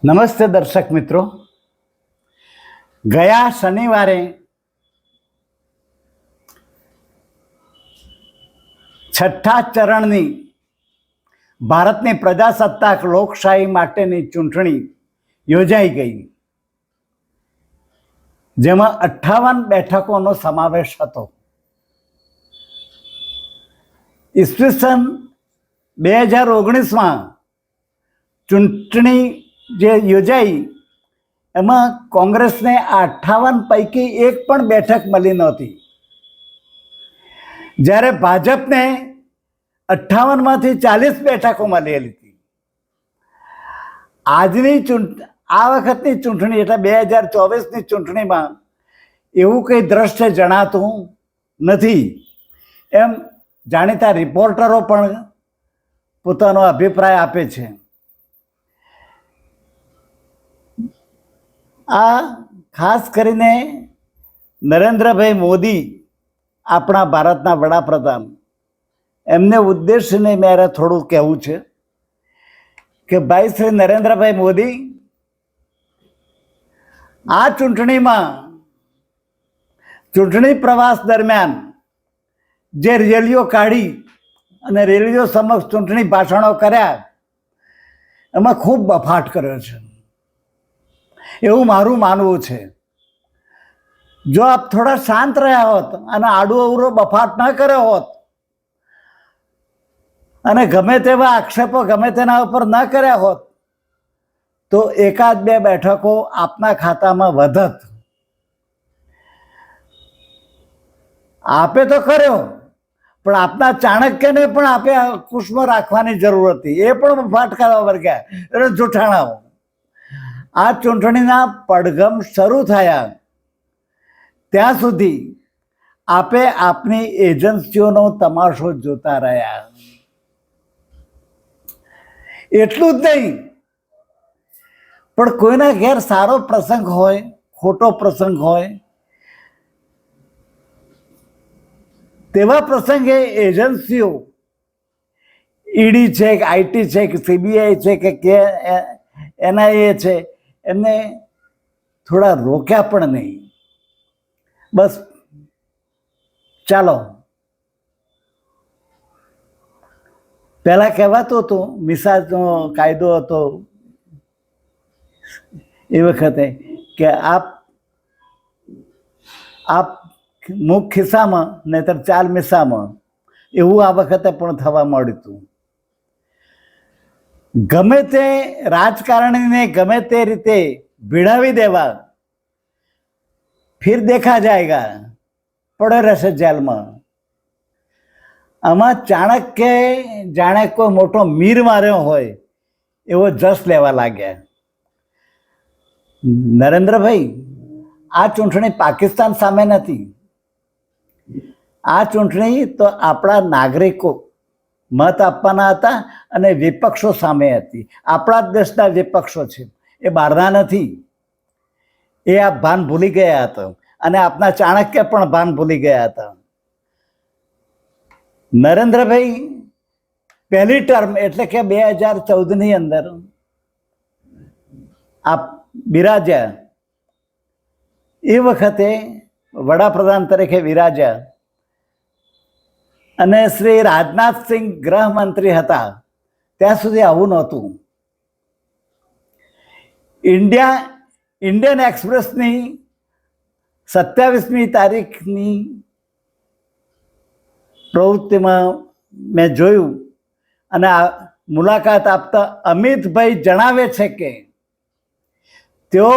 નમસ્તે દર્શક મિત્રો, ગયા શનિવારે છઠ્ઠા ચરણની ભારતની પ્રજાસત્તાક લોકશાહી માટેની ચૂંટણી યોજાઈ ગઈ, જેમાં 58 બેઠકોનો સમાવેશ હતો. ઈસવીસન 2019માં ચૂંટણી જે યોજાઈ એમાં કોંગ્રેસને 58 પૈકી એક પણ બેઠક મળી નહોતી, જ્યારે ભાજપને 58માંથી 40 બેઠકો મળેલી હતી. આ વખતની ચૂંટણી એટલે 2024ની ચૂંટણીમાં એવું કંઈ દ્રશ્ય જણાતું નથી, એમ જાણીતા રિપોર્ટરો પણ પોતાનો અભિપ્રાય આપે છે. આ ખાસ કરીને નરેન્દ્રભાઈ મોદી, આપણા ભારતના વડાપ્રધાન, એમને ઉદ્દેશીને મારે થોડું કહેવું છે કે ભાઈ શ્રી નરેન્દ્રભાઈ મોદી, આ ચૂંટણીમાં ચૂંટણી પ્રવાસ દરમિયાન જે રેલીઓ કાઢી અને રેલીઓ સમક્ષ ચૂંટણી ભાષણો કર્યા, એમાં ખૂબ બફાટ કર્યો છે એવું મારું માનવું છે. જો આપ થોડા શાંત રહ્યા હોત અને આડો અવરો બફાટ ન કર્યો હોત અને ગમે તેવા આક્ષેપો ગમે તેના ઉપર ન કર્યા હોત તો એકાદ બે બેઠકો આપના ખાતામાં વધત. આપે તો કર્યો, પણ આપના ચાણક્યને પણ આપે ખુશમાં રાખવાની જરૂર હતી, એ પણ બફાટ કરવા વર્ગ્યા એટલે જૂઠાણાઓ. આ ચૂંટણીના પડઘમ શરૂ થયા ત્યાં સુધી આપે આપની એજન્સીઓનો તમાશો જોતા રહ્યા. એટલું જ નહીં, પણ કોઈના ઘેર સારો પ્રસંગ હોય, ખોટો પ્રસંગ હોય, તેવા પ્રસંગે એજન્સીઓ, ઈડી છે કે આઈટી છે કે સીબીઆઈ છે કે એનઆઈએ છે, એમને થોડા રોક્યા પણ નહીં. બસ ચાલો, પહેલા કહેવાતું હતું મિસાજનો કાયદો હતો એ વખતે કે આપ મુખ ખિસ્સામાં નહીતર ચાલ મિસ્સામાં, એવું આ વખતે પણ થવા મળ્યું હતું. ગમે તે રાજકારણીને ગમે તે રીતે ભીડાવી દેવા, ફિર દેખા જાયગા, પડે રહેશે જેલમાં. આમાં ચાણક્ય જાણે કોઈ મોટો મીર માર્યો હોય એવો જશ લેવા લાગ્યા. નરેન્દ્રભાઈ, આ ચૂંટણી પાકિસ્તાન સામે નથી, આ ચૂંટણી તો આપણા નાગરિકો મત આપવાના હતા અને વિપક્ષો સામે હતી. આપણા જ દેશના વિપક્ષો છે, એ બહારના નથી. એ આ ભાન ભૂલી ગયા હતા અને આપના ચાણક્ય પણ ભાન ભૂલી ગયા હતા. નરેન્દ્રભાઈ પહેલી ટર્મ એટલે કે 2014ની અંદર આપ બિરાજ્યા, એ વખતે વડાપ્રધાન તરીકે બિરાજ્યા અને શ્રી રાજનાથસિંહ ગૃહમંત્રી હતા, ત્યાં સુધી આવું નહોતું. ઇન્ડિયન એક્સપ્રેસની 27મી તારીખની પ્રવૃત્તિમાં મેં જોયું અને આ મુલાકાત આપતા અમિતભાઈ જણાવે છે કે તેઓ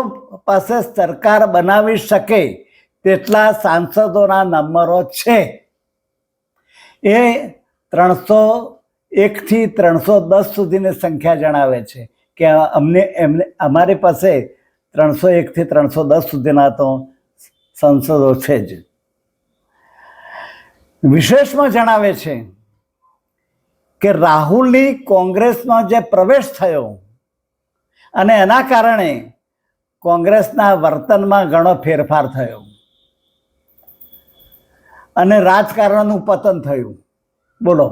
પાસે સરકાર બનાવી શકે તેટલા સાંસદોના નંબરો છે. એ 301થી 310 સુધીની સંખ્યા જણાવે છે કે અમારી પાસે 301થી 310 સુધીના તો સંસદો છે જ. વિશેષમાં જણાવે છે કે રાહુલની કોંગ્રેસમાં જે પ્રવેશ થયો અને એના કારણે કોંગ્રેસના વર્તનમાં ઘણો ફેરફાર થયો અને રાજકારણનું પતન થયું. બોલો,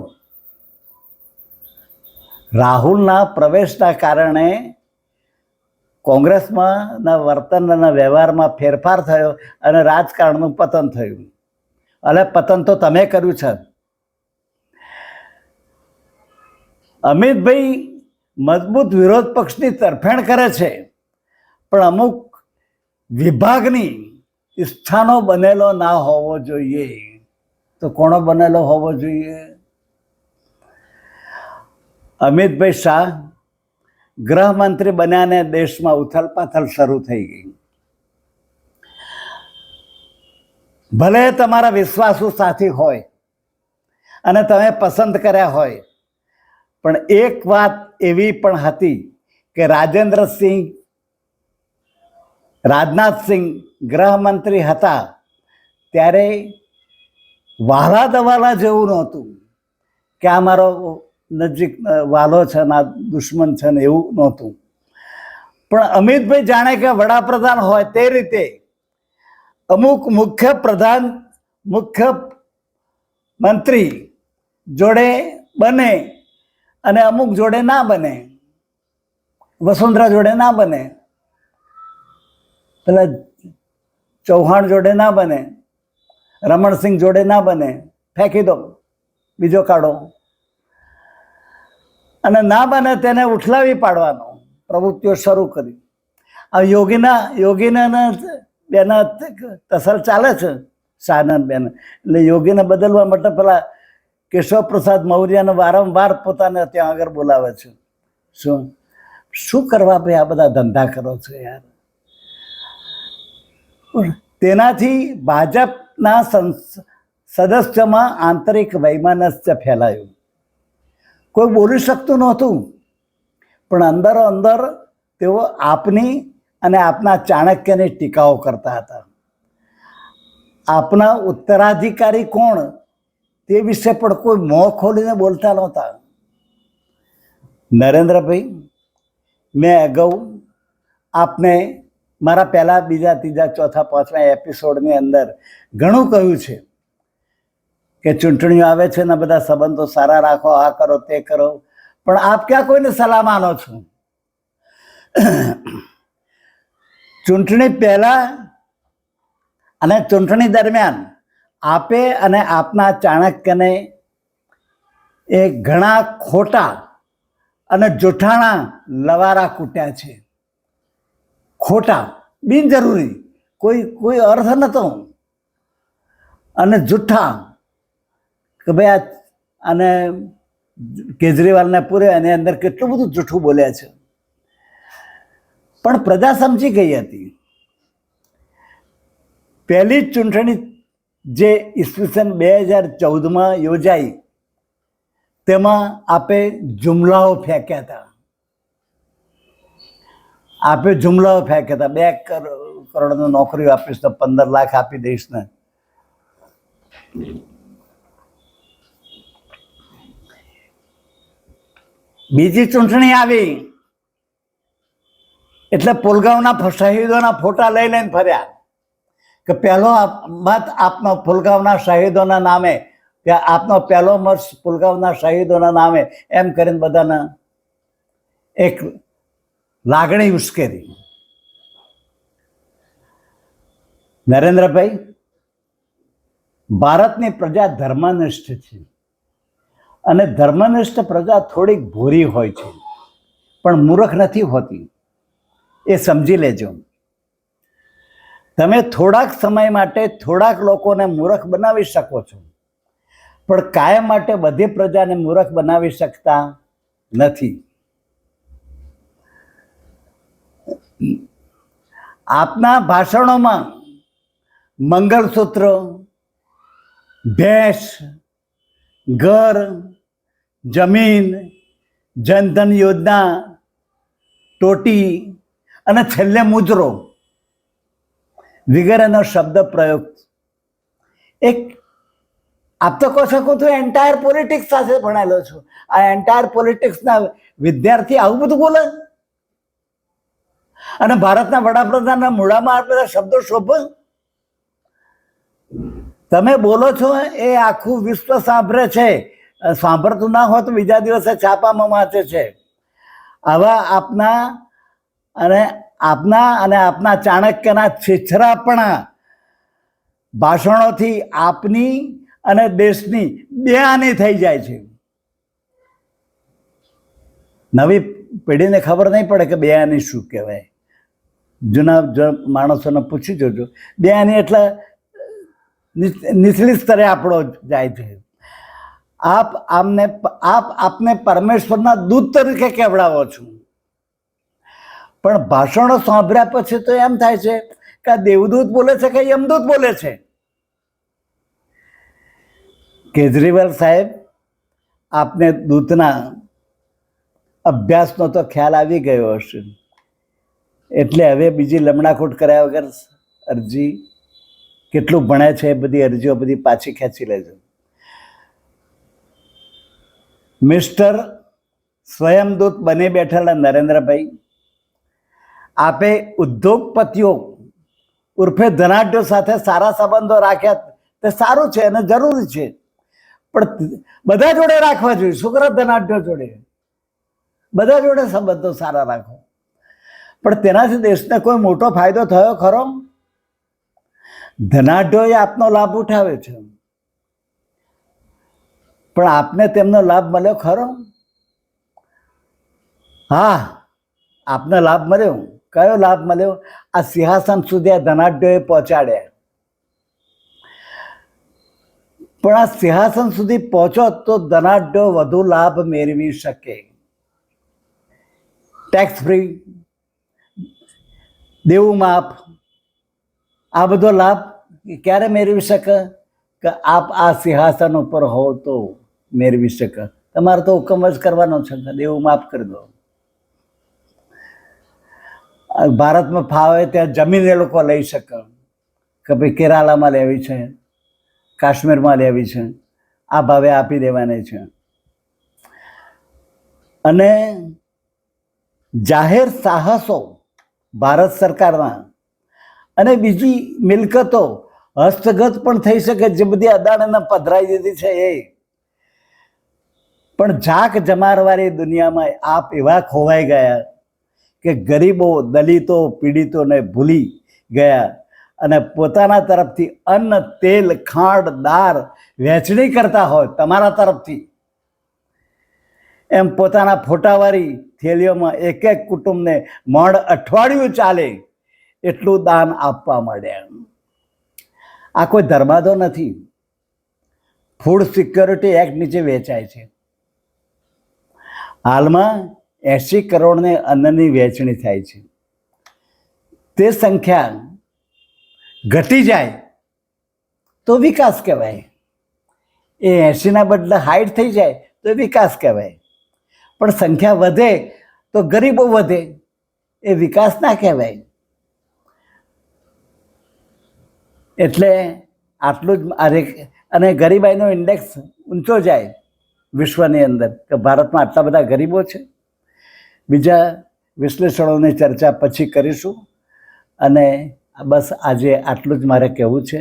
રાહુલના પ્રવેશના કારણે કોંગ્રેસમાં વર્તન અને વ્યવહારમાં ફેરફાર થયો અને રાજકારણનું પતન થયું. અને પતન તો તમે કર્યું છે. અમિતભાઈ મજબૂત વિરોધ પક્ષની તરફેણ કરે છે, પણ અમુક વિભાગની ઈચ્છાનો બનેલો ના હોવો જોઈએ. તો કોનો બનેલો હોવો જોઈએ? અમિતભાઈ શાહ ગૃહમંત્રી બન્યાને દેશમાં ઉથલપાથલ શરૂ થઈ ગઈ. ભલે તમારા વિશ્વાસુ સાથી હોય અને તમે પસંદ કર્યા હોય, પણ એક વાત એવી પણ હતી કે રાજનાથસિંહ ગૃહમંત્રી હતા ત્યારે વહાલા દવાલા જેવું નહોતું કે આ મારો નજીક વાલો છે ને આ દુશ્મન છે ને, એવું નહોતું. પણ અમિતભાઈ જાણે કે વડાપ્રધાન હોય તે રીતે અમુક મુખ્ય મંત્રી જોડે બને અને અમુક જોડે ના બને. વસુંધરા જોડે ના બને, પેલા ચૌહાણ જોડે ના બને, રમણસિંહ જોડે ના બને, ફેંકી દો, બીજો કાઢો. અને ના બને તેને ઉઠલાવી પાડવાનો પ્રવૃત્તિઓ શરૂ કરી. આ યોગીના બેન તસલ ચાલે છે, શાહનંદ બેન. એટલે યોગીને બદલવા માટે પેલા કેશવ પ્રસાદ મૌર્યને વારંવાર પોતાને ત્યાં આગળ બોલાવે છે. શું કરવા ભાઈ આ બધા ધંધા કરો છો યાર? તેનાથી ભાજપના સદસ્યમાં આંતરિક વૈમનસ્ય ફેલાયું. કોઈ બોલી શકતું નહોતું, પણ અંદરો અંદર તેઓ આપની અને આપના ચાણક્યની ટીકાઓ કરતા હતા. આપના ઉત્તરાધિકારી કોણ તે વિશે પણ કોઈ મોં ખોલીને બોલતા નહોતા. નરેન્દ્રભાઈ, મેં અગાઉ આપને મારા પહેલા, બીજા, ત્રીજા, ચોથા, પાંચમા એપિસોડની અંદર ઘણું કહ્યું છે કે ચૂંટણીઓ આવે છે ને બધા સંબંધો સારા રાખો, આ કરો તે કરો, પણ આપ ક્યાં કોઈને સલાહ માનો છો? ચૂંટણી પહેલા અને ચૂંટણી દરમિયાન આપે અને આપના ચાણક્યને એ ઘણા ખોટા અને જૂઠાણા લવારા કૂટ્યા છે. ખોટા, બિનજરૂરી, કોઈ અર્થ નહોતો. અને જૂઠા કે ભાઈ અને કેજરીવાલને પૂરે એની અંદર કેટલું બધું જૂઠું બોલ્યા છે. પણ પ્રજા સમજી ગઈ હતી. પહેલી ચૂંટણી જે ઈસવીસન 2014માં યોજાઈ તેમાં આપે જુમલાઓ ફેંક્યા હતા. 2 કરોડની નોકરીઓ આપીશ તો 15 લાખ આપી દઈશ ને. બીજી ચૂંટણી આવી એટલે પુલગાંવના શહીદોના ફોટા લઈને ફર્યા કે પહેલો મત આપનો પુલગાંવના શહીદોના નામે, કે આપનો પહેલો મત પુલગાંવના શહીદોના નામે, એમ કરીને બધાના એક લાગણી ઉશ્કેરી. નરેન્દ્રભાઈ, ભારતની પ્રજા ધર્મનિષ્ઠ છે અને ધર્મનિષ્ઠ પ્રજા થોડીક ભૂરી હોય છે, પણ મૂર્ખ નથી હોતી. એ સમજી લેજો. તમે થોડાક સમય માટે થોડાક લોકોને મૂર્ખ બનાવી શકો છો, પણ કાયમ માટે બધી પ્રજાને મૂર્ખ બનાવી શકતા નથી. આપના ભાષણોમાં મંગલસૂત્ર, ભેંસ, ઘર, જમીન, જનધન યોજના, ટોટી અને છેલ્લે મુજરો વગેરેનો શબ્દ પ્રયોગ. આપ તો કહો શકો તો એન્ટાયર પોલિટિક્સ સાથે ભણેલો છું. આ એન્ટાયર પોલિટિક્સના વિદ્યાર્થી આવું બધું બોલે અને ભારતના વડાપ્રધાનના મૂળામાં આ બધા શબ્દો શોભે? તમે બોલો છો એ આખું વિશ્વ સાંભળે છે. સાંભળતું ના હોય તો બીજા દિવસે છાપામાં વાંચે છે. આવા આપના અને આપના અને આપના ચાણક્યના છેછરાપણા ભાષણોથી આપની અને દેશની બે હાનિ થઈ જાય છે. નવી પેઢીને ખબર નહીં પડે કે બે હાનિ શું કહેવાય. જૂના માણસોને પૂછી જોજો. બે હાનિ એટલે નીચલી સ્તરે આપણો જાય છે. આપ આપને પરમેશ્વરના દૂત તરીકે કહેવડાવો છો, પણ ભાષણો સાંભળ્યા પછી તો એમ થાય છે કે આ દેવદૂત બોલે છે કે યમદૂત બોલે છે. કેજરીવાલ સાહેબ, આપને દૂતના અભ્યાસનો તો ખ્યાલ આવી ગયો હશે, એટલે હવે બીજી લમણાખોટ કર્યા વગર અરજી કેટલું ભણે છે એ બધી અરજીઓ બધી પાછી ખેંચી લેજો. મિસ્ટર સ્વયંદૂત બની બેઠેલા નરેન્દ્રભાઈ, આપે ઉદ્યોગપતિઓ ઉર્ફે ધનાઢ્યો સાથે સારા સંબંધો રાખ્યા તે સારું છે અને જરૂરી છે, પણ બધા જોડે રાખવા જોઈએ. શું કરો ધનાઢ્યો જોડે? બધા જોડે સંબંધો સારા રાખો, પણ તેનાથી દેશને કોઈ મોટો ફાયદો થયો ખરો? ધનાઢ્યોએ આપનો લાભ ઉઠાવે છે, પણ આપને તેમનો લાભ મળ્યો ખરો? હા, આપને લાભ મળ્યો. કયો લાભ મળ્યો? આ સિંહાસન સુધી આ ધનાઢ્યોએ પહોંચાડ્યા. પણ આ સિંહાસન સુધી પહોંચો તો ધનાઢ્યો વધુ લાભ મેળવી શકે. ટેક્સ ફ્રી, દેવું માફ, આ બધો લાભ ક્યારે મેળવી શકે? કે આપ આ સિંહાસન ઉપર હો તો મેળવી શકે. તમારે તો હુકમ જ કરવાનો છે કે દેવું માફ કરી દો. ભારતમાં ફાવે ત્યાં જમીન એ લોકો લઈ શકે કે ભાઈ કેરાલામાં લેવી છે, કાશ્મીરમાં લેવી છે, આ ભાવે આપી દેવાની છે. અને જાહેર સાહસો ભારત સરકારના અને બીજી મિલકતો હસ્તગત પણ થઈ શકે, જે બધી અદાણીને પધરાઈ દીધી છે એ. પણ જાક જમારવાળી દુનિયામાં આપ એવા ખોવાઈ ગયા કે ગરીબો, દલિતો, પીડિતોને ભૂલી ગયા અને પોતાના તરફથી અન્ન, તેલ, ખાંડ, દાળ વહેંચણી કરતા હોય તમારા તરફથી, એમ પોતાના ફોટાવાળી થેલીઓમાં એક એક કુટુંબને મણ અઠવાડિયું ચાલે એટલું દાન આપવા માંડ્યા. આ કોઈ ધર્માદો નથી. ફૂડ સિક્યોરિટી એક્ટ નીચે વેચાય છે. હાલમાં 80 કરોડને અન્નની વહેંચણી થાય છે. તે સંખ્યા ઘટી જાય તો વિકાસ કહેવાય. એ 80ના બદલે 60 થઈ જાય તો વિકાસ કહેવાય. પણ સંખ્યા વધે તો ગરીબો વધે, એ વિકાસ ના કહેવાય. એટલે આટલું જ. અને ગરીબાઈનો ઇન્ડેક્સ ઊંચો જાય વિશ્વની અંદર કે ભારતમાં આટલા બધા ગરીબો છે. બીજા વિશ્લેષણોની ચર્ચા પછી કરીશું. અને બસ આજે આટલું જ મારે કહેવું છે.